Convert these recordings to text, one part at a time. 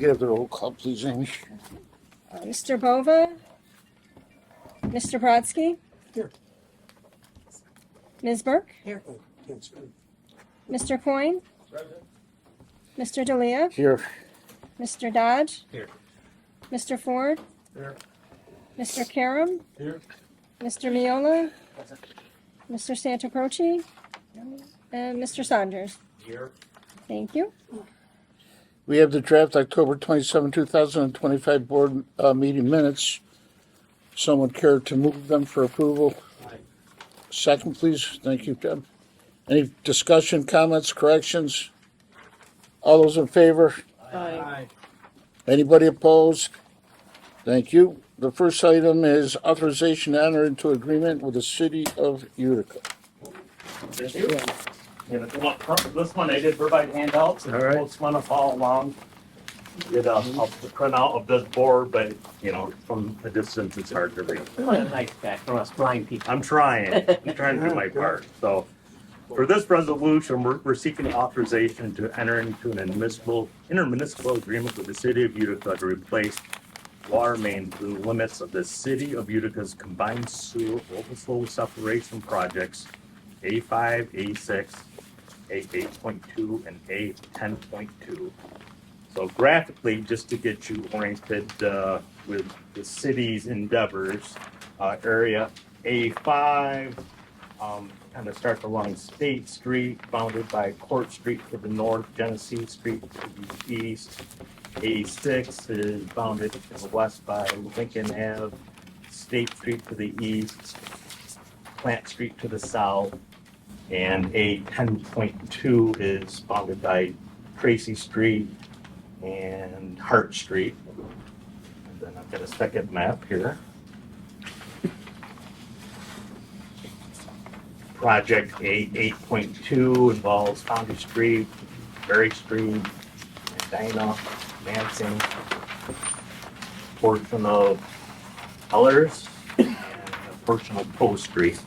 you have the roll call, please, Amy? Mr. Bova? Mr. Brodsky? Here. Ms. Burke? Here. Mr. Coyne? Mr. D'Elia? Here. Mr. Dodge? Here. Mr. Ford? Here. Mr. Karam? Here. Mr. Miola? Mr. Santacroce? And Mr. Saunders? Here. Thank you. We have the draft October 27, 2025 board meeting minutes. Someone care to move them for approval? Second, please. Thank you, Deb. Any discussion, comments, corrections? All those in favor? Aye. Anybody opposed? Thank you. The first item is authorization to enter into agreement with the city of Utica. Thank you. And this one I did provide handouts, and All right. folks want to follow along. Get a printout of this board, but from a distance it's hard to read. We want a nice back from us blind people. I'm trying to do my part. So for this resolution, we're seeking authorization to enter into an intermunicipal agreement with the city of Utica to replace water mains within the limits of the city of Utica's combined sewer overflow separation projects A5, A6, A8.2, and A10.2. So graphically, just to get you oriented with the city's endeavors, area A5 kind of starts along State Street, bounded by Court Street to the north, Genesee Street to the east. A6 is bounded to the west by Lincoln Ave, State Street to the east, Plant Street to the south, and A10.2 is bounded by Tracy Street and Hart Street. And then I've got a second map here. Project A8.2 involves Foundry Street, Berry Street, Medina, Lansing, portion of Ellers, and a portion of Post Street.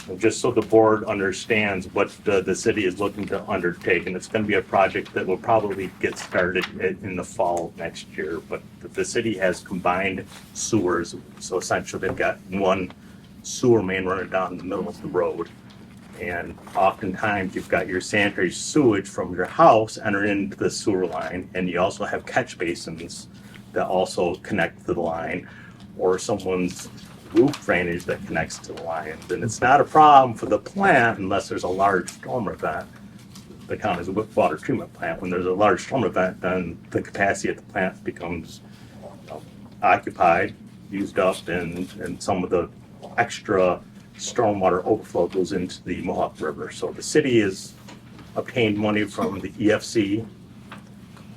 And just so the board understands what the city is looking to undertake, and it's going to be a project that will probably get started in the fall next year, but the city has combined sewers, so essentially they've got one sewer main running down the middle of the road. And oftentimes you've got your sanitary sewage from your house entering into the sewer line, and you also have catch basins that also connect to the line, or someone's roof drainage that connects to the line. Then it's not a problem for the plant unless there's a large storm event. The county's water treatment plant. When there's a large storm event, then the capacity at the plant becomes occupied, used up, and some of the extra stormwater overflow goes into the Mohawk River. So the city has obtained money from the EFC,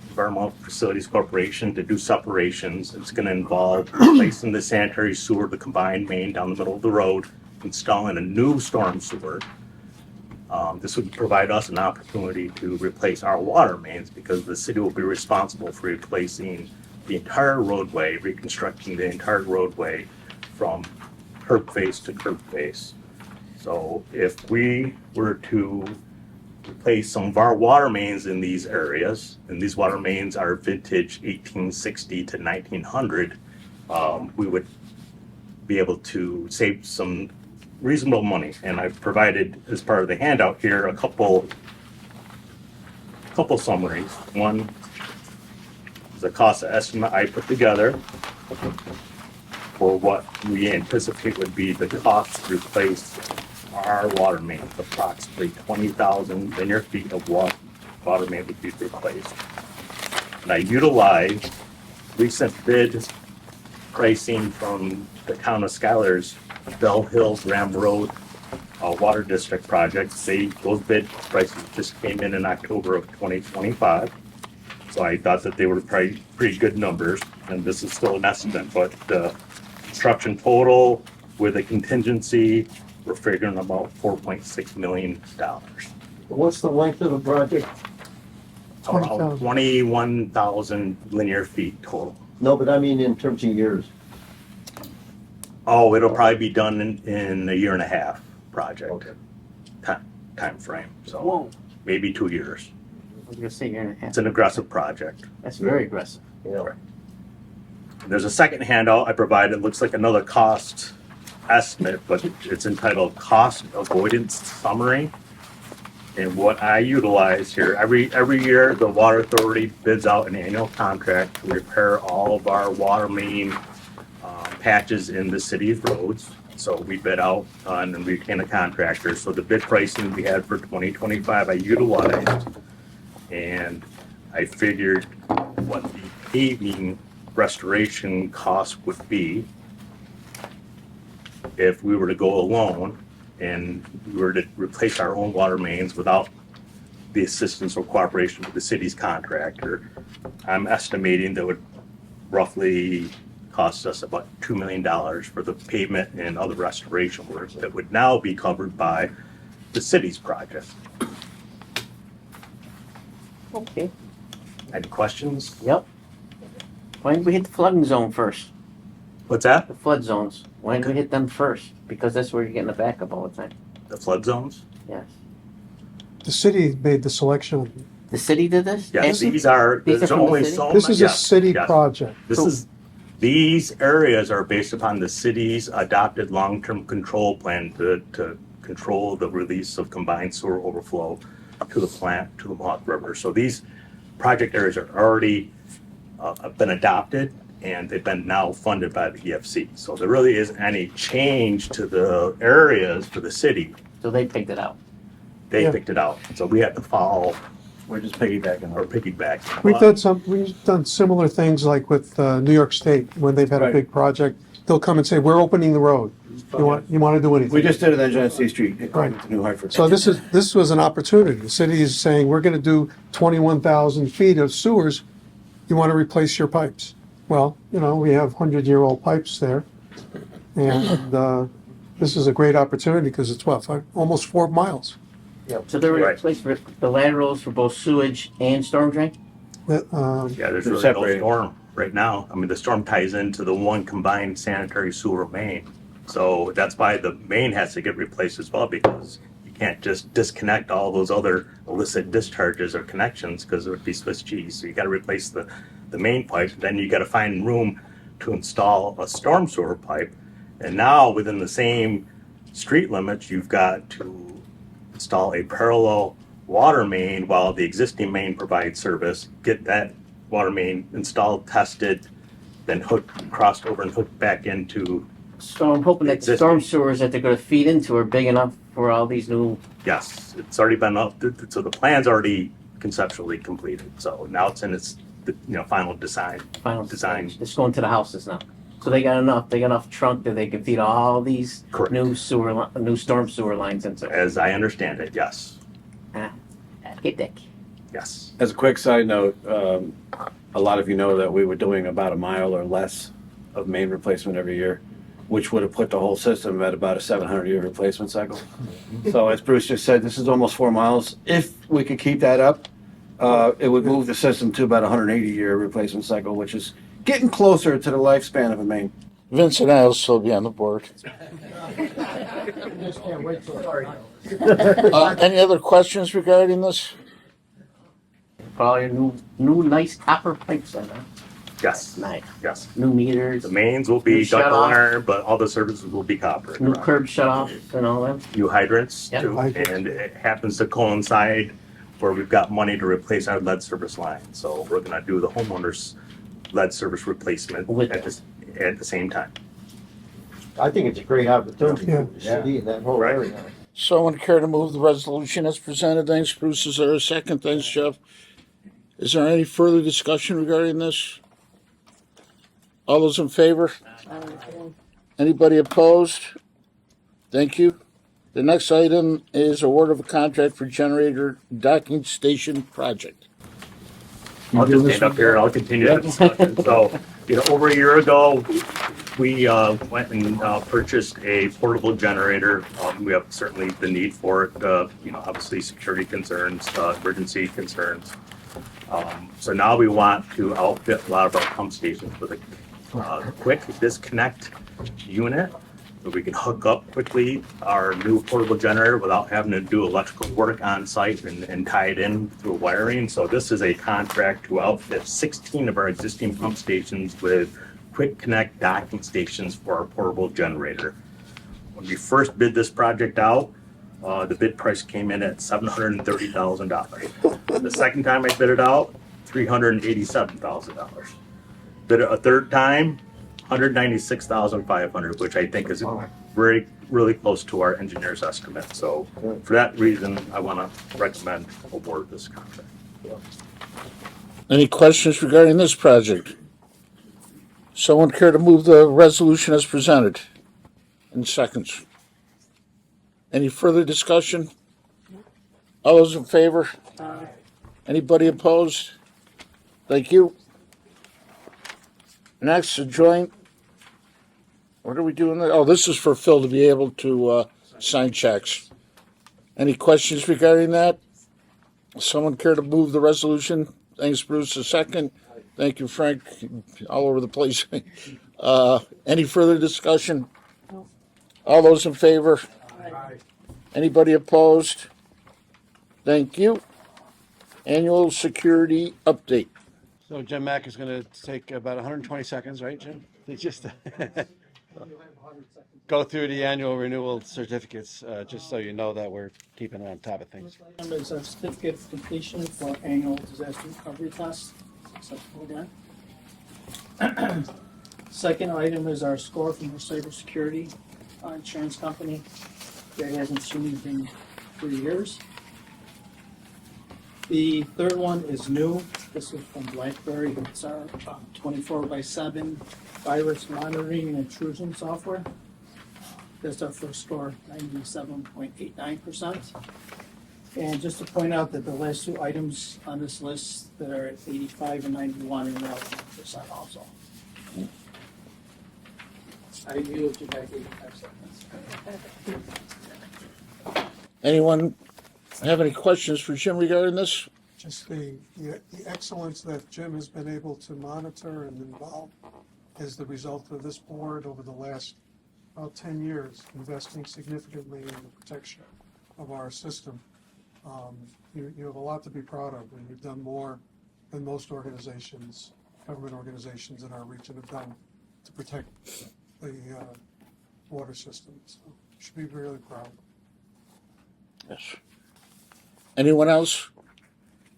Environmental Facilities Corporation, to do separations. It's going to involve replacing the sanitary sewer, the combined main down the middle of the road, installing a new storm sewer. This would provide us an opportunity to replace our water mains, because the city will be responsible for replacing the entire roadway, reconstructing the entire roadway from curb face to curb face. So if we were to replace some of our water mains in these areas, and these water mains are vintage 1860 to 1900, we would be able to save some reasonable money. And I've provided, as part of the handout here, a couple summaries. One is a cost estimate I put together for what we anticipate would be the cost to replace our water main. Approximately 20,000 linear feet of water main would be replaced. And I utilized recent bid pricing from the town of Schuyler's Bell Hill Graham Road Water District project. Those bid prices just came in October of 2025. So I thought that they were pretty good numbers, and this is still an estimate, but construction total with a contingency, we're figuring about $4.6 million. What's the length of the project? About 21,000 linear feet total. No, but I mean in terms of years. Oh, it'll probably be done in a year and a half project Okay. time frame. So Whoa. maybe 2 years. was gonna say year and a half. It's an aggressive project. That's very aggressive. There's a second handout I provided, looks like another cost estimate, but it's entitled Cost Avoidance Summary. And what I utilize here, every year, the Water Authority bids out an annual contract to repair all of our water main patches in the city's roads. So we bid out and we retain a contractor. So the bid pricing we had for 2025, I utilized. And I figured what the paving restoration cost would be if we were to go alone and we were to replace our own water mains without the assistance or cooperation with the city's contractor. I'm estimating that would roughly cost us about $2 million for the pavement and other restoration work that would now be covered by the city's project. Okay. Any questions? Yep. Why didn't we hit the flooding zone first? What's that? The flood zones. Why didn't we hit them first? Because that's where you're getting the backup all the time. The flood zones? Yes. The city made the selection. The city did this? Yes, And- these are, These are there's from the only city? so This is a yes, city yes. project. These areas are based upon the city's adopted long-term control plan to control the release of combined sewer overflow to the plant, to the Mohawk River. So these project areas are already have been adopted and they've been now funded by the EFC. So there really isn't any change to the areas for the city. So they picked it out. They Yeah. picked it out. So we have to follow We're just piggybacking or piggyback. We've done similar things like with New York State, when they've had a Right. big project, they'll come and say, we're opening the road. You want to do anything? We just did it on Genesee Street, Right. to New Hartford. So this was an opportunity. The city is saying, we're going to do 21,000 feet of sewers. You want to replace your pipes? Well, we have 100-year-old pipes there. And this is a great opportunity because it's almost 4 miles. So they're Right. replaced for the laterals for both sewage and storm drain? That, Yeah, there's They're really no separated. storm right now. I mean, the storm ties into the one combined sanitary sewer main. So that's why the main has to get replaced as well, because you can't just disconnect all those other illicit discharges or connections, because it would be Swiss cheese. So you gotta replace the main pipe, then you gotta find room to install a storm sewer pipe. And now, within the same street limits, you've got to install a parallel water main while the existing main provides service, get that water main installed, tested, then hooked, crossed over and hooked back into, So I'm hoping that the Existing. storm sewers that they're gonna feed into are big enough for all these new, yes, it's already been up, so the plan's already conceptually completed. So now it's in its, final design. final Design. stage. It's going to the houses now. So they got enough trunk that they can feed all these Correct. new new storm sewer lines into. As I understand it, yes, Get that. yes. As a quick side note, a lot of you know that we were doing about a mile or less of main replacement every year, which would have put the whole system at about a 700-year replacement cycle. So as Bruce just said, this is almost 4 miles. If we could keep that up, it would move the system to about a 180-year replacement cycle, which is getting closer to the lifespan of a main. Vince and I will still be on the board. Any other questions regarding this? Put all your new nice copper pipes in, huh? Yes, Nice. yes. New meters, The mains will be New shut ductile off. iron, but all the services will be copper. new curb shut off and all that. New hydrants Yep. too, Hydrants. and it happens to coincide where we've got money to replace our lead service line. So we're gonna do the homeowners lead service replacement With at the same time. I think it's a great opportunity Yeah. for the city and that whole Right. area. Someone care to move the resolution as presented? Thanks, Bruce. Is there a second? Thanks, Jeff. Is there any further discussion regarding this? All those in favor? Anybody opposed? Thank you. The next item is award of a contract for generator docking station project. I'll just stand up here and I'll continue the discussion. So, over a year ago, we went and purchased a portable generator. We have certainly the need for it, obviously security concerns, emergency concerns. So now we want to outfit a lot of our pump stations with a quick disconnect unit that we can hook up quickly our new portable generator without having to do electrical work on site and tie it in through wiring. So this is a contract to outfit 16 of our existing pump stations with quick connect docking stations for our portable generator. When we first bid this project out, the bid price came in at $730,000. The second time I bid it out, $387,000. Bid it a third time, $196,500, which I think is really close to our engineer's estimate. So for that reason, I want to recommend award this contract. Any questions regarding this project? Someone care to move the resolution as presented? In seconds. Any further discussion? All those in favor? Anybody opposed? Thank you. Next, a joint. What are we doing there? Oh, this is for Phil to be able to sign checks. Any questions regarding that? Someone care to move the resolution? Thanks, Bruce. A second. Thank you, Frank. All over the place. Any further discussion? All those in favor? Anybody opposed? Thank you. Annual security update. So Jim Mack is going to take about 120 seconds, right, Jim? To just go through the annual renewal certificates, just so you know that we're keeping on top of things. Item is a certificate of completion for annual disaster recovery test. Successfully done. Second item is our score from our cybersecurity insurance company. That hasn't changed in 3 years. The third one is new. This is from BlackBerry. It's our 24/7 virus monitoring and intrusion software. That's our first score, 97.89%. And just to point out that the last two items on this list that are at 85 and 91 are now 100% also. I yield you back 85 seconds. Anyone have any questions for Jim regarding this? Just the excellence that Jim has been able to monitor and involve is the result of this board over the last about 10 years, investing significantly in the protection of our system. You have a lot to be proud of, and you've done more than most organizations, government organizations in our region have done to protect the water system. So you should be really proud. Yes. Anyone else?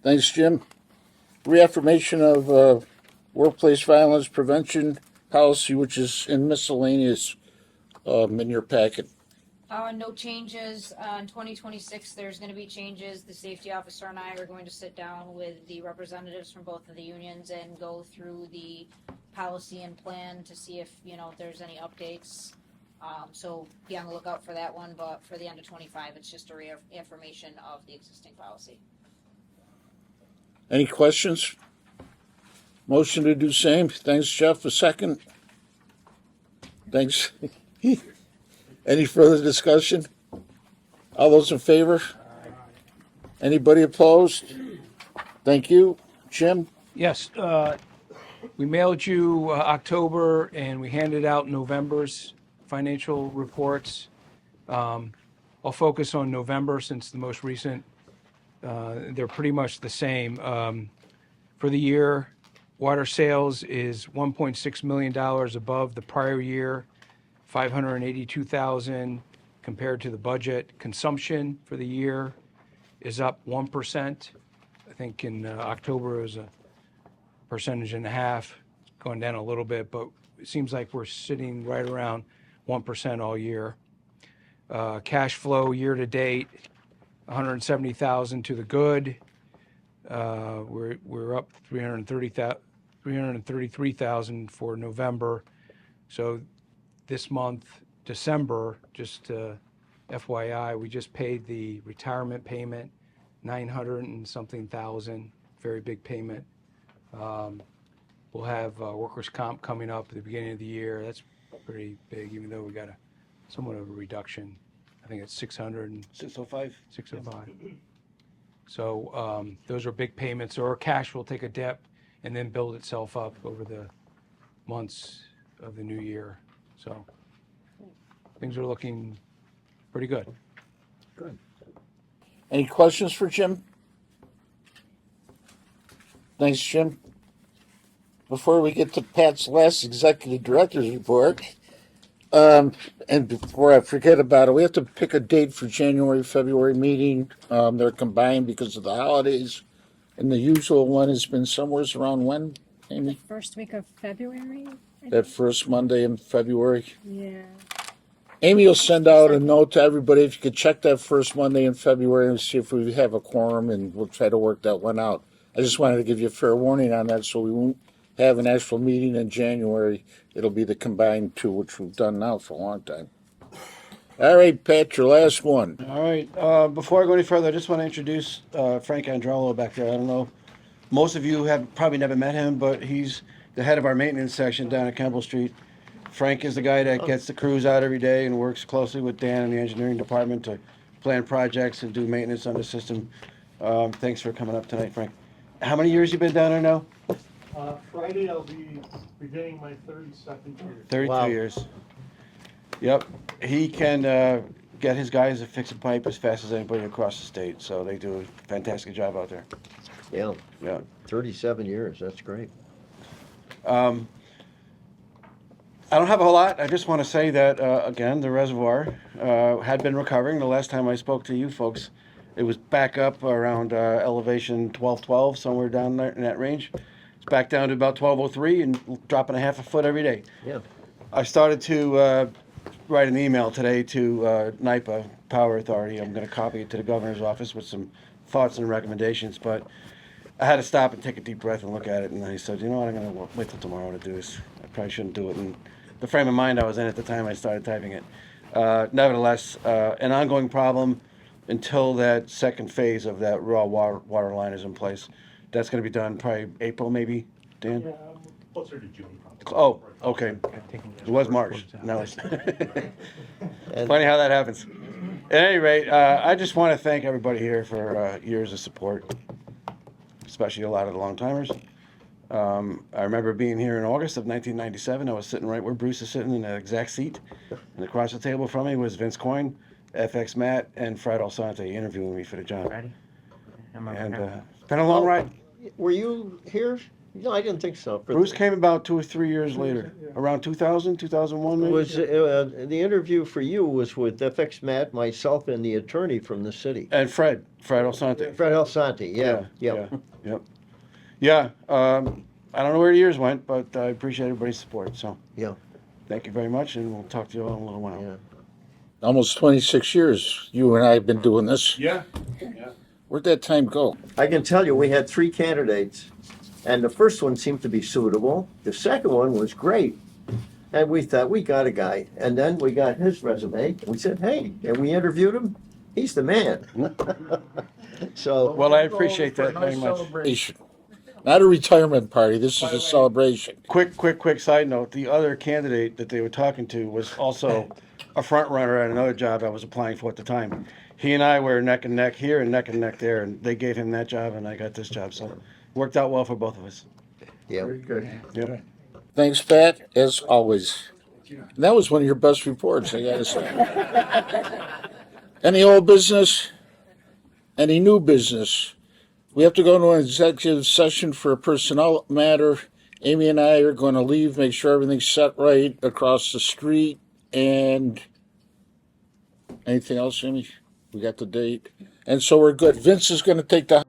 Thanks, Jim. Reaffirmation of workplace violence prevention policy, which is in miscellaneous in your packet. No changes. In 2026, there's going to be changes. The safety officer and I are going to sit down with the representatives from both of the unions and go through the policy and plan to see if, there's any updates. So be on the lookout for that one, but for the end of 25, it's just a reaffirmation of the existing policy. Any questions? Motion to do same. Thanks, Jeff. A second. Thanks. Any further discussion? All those in favor? Anybody opposed? Thank you. Jim? Yes, we mailed you October and we handed out November's financial reports. I'll focus on November since the most recent, they're pretty much the same. For the year, water sales is $1.6 million above the prior year, 582,000 compared to the budget. Consumption for the year is up 1%. I think in October it was a 1.5%, going down a little bit, but it seems like we're sitting right around 1% all year. Cash flow year to date, 170,000 to the good. We're up 333,000 for November. So this month, December, just FYI, we just paid the retirement payment, 900 and something thousand, very big payment. We'll have workers' comp coming up at the beginning of the year. That's pretty big, even though we got somewhat of a reduction. I think it's 600 and 605. 605. So those are big payments. So our cash will take a dip and then build itself up over the months of the new year. So things are looking pretty good. Any questions for Jim? Thanks, Jim. Before we get to Pat's last executive director's report, and before I forget about it, we have to pick a date for January, February meeting. They're combined because of the holidays. And the usual one has been somewhere around when, Amy? First week of February? I That think. first Monday in February. Yeah. Amy will send out a note to everybody if you could check that first Monday in February and see if we have a quorum, and we'll try to work that one out. I just wanted to give you a fair warning on that so we won't have an actual meeting in January. It'll be the combined two, which we've done now for a long time. All right, Pat, your last one. All right, before I go any further, I just want to introduce Frank Andrello back there. I don't know, most of you have probably never met him, but he's the head of our maintenance section down at Campbell Street. Frank is the guy that gets the crews out every day and works closely with Dan and the engineering department to plan projects and do maintenance on the system. Thanks for coming up tonight, Frank. How many years you been down there now? Friday, I'll be beginning my 32nd year. 32 Wow. years. Yep, he can get his guys to fix a pipe as fast as anybody across the state, so they do a fantastic job out there. Yeah, Yeah. 37 years, that's great. I don't have a whole lot. I just want to say that, again, the reservoir had been recovering. The last time I spoke to you folks, it was back up around elevation 1212, somewhere down there in that range. It's back down to about 1203 and dropping a half a foot every day. Yeah. I started to write an email today to NIPA Power Authority. I'm going to copy it to the governor's office with some thoughts and recommendations, but I had to stop and take a deep breath and look at it, and I said, you know what, I'm going to wait till tomorrow to do this. I probably shouldn't do it in the frame of mind I was in at the time I started typing it. Nevertheless, an ongoing problem until that second phase of that raw water line is in place. That's going to be done probably April, maybe, Dan? Yeah, closer to June. probably. Oh, okay. It was March. Now it's And funny how that happens. At any rate, I just want to thank everybody here for years of support, especially a lot of the long timers. I remember being here in August of 1997. I was sitting right where Bruce is sitting in that exact seat. And across the table from me was Vince Coyne, FX Matt, and Fred Alsante interviewing me for the job. Ready? And it's been a long ride. were you here? No, I didn't think so. Bruce came about 2 or 3 years later, around 2000, 2001 maybe. Was, the interview for you was with FX Matt, myself, and the attorney from the city. And Fred Alsante. Fred Alsante, yeah. Yep. Yeah, I don't know where the years went, but I appreciate everybody's support, so Yeah, thank you very much, and we'll talk to you all in a little while. yeah. Almost 26 years you and I have been doing this. Yeah. Where'd that time go? I can tell you, we had 3 candidates, and the first one seemed to be suitable. The second one was great. And we thought, we got a guy. And then we got his resume. We said, hey, and we interviewed him. He's the man. So, Well, I appreciate that very much. Celebration. Not a retirement party. This is a celebration. Quick side note, the other candidate that they were talking to was also a front runner at another job I was applying for at the time. He and I were neck and neck here and neck there, and they gave him that job and I got this job, so worked out well for both of us. yeah. Good. Yep. Thanks, Pat, as always. And that was one of your best reports, I gotta say. Any old business? Any new business? We have to go into an executive session for a personnel matter. Amy and I are going to leave, make sure everything's set right across the street. And anything else, Amy? We got the date. And so we're good. Vince is going to take the